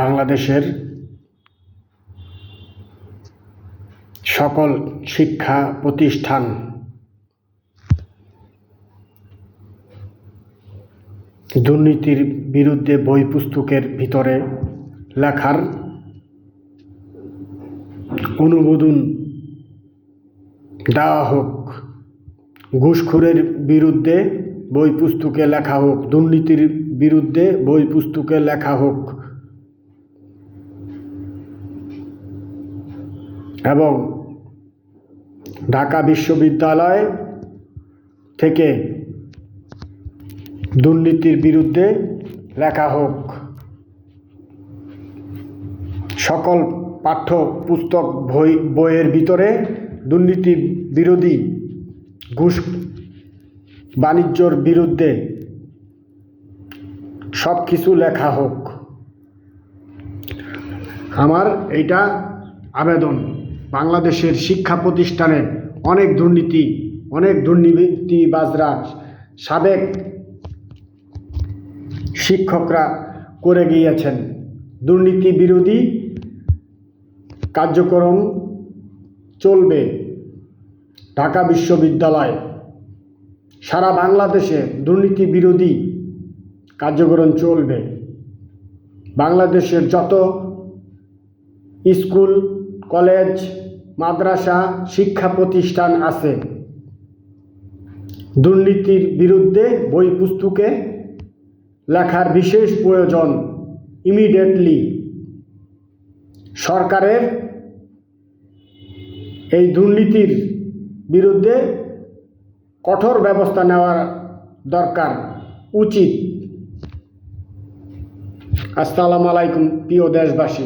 বাংলাদেশের সকল শিক্ষা প্রতিষ্ঠান দুর্নীতির বিরুদ্ধে বই পুস্তকের ভিতরে লেখার অনুমোদন দেওয়া হোক। ঘুষখোরের বিরুদ্ধে বই পুস্তকে লেখা হোক, দুর্নীতির বিরুদ্ধে বই পুস্তকে লেখা হোক এবং ঢাকা বিশ্ববিদ্যালয় থেকে দুর্নীতির বিরুদ্ধে লেখা হোক। সকল পাঠ্য পুস্তক বইয়ের ভিতরে দুর্নীতি বিরোধী, ঘুষ বাণিজ্যর বিরুদ্ধে সব কিছু লেখা হোক। আমার এইটা আবেদন। বাংলাদেশের শিক্ষা প্রতিষ্ঠানে অনেক দুর্নীতিবাজরা, সাবেক শিক্ষকরা করে গিয়েছেন। দুর্নীতি বিরোধী কার্যক্রম চলবে ঢাকা বিশ্ববিদ্যালয়, সারা বাংলাদেশে দুর্নীতি বিরোধী কার্যক্রম চলবে। বাংলাদেশের যত স্কুল, কলেজ, মাদ্রাসা, শিক্ষা প্রতিষ্ঠান আছে, দুর্নীতির বিরুদ্ধে বই পুস্তকে লেখার বিশেষ প্রয়োজন। ইমিডিয়েটলি সরকারের এই দুর্নীতির বিরুদ্ধে কঠোর ব্যবস্থা নেওয়া দরকার, উচিত। আসসালামু আলাইকুম প্রিয় দেশবাসী।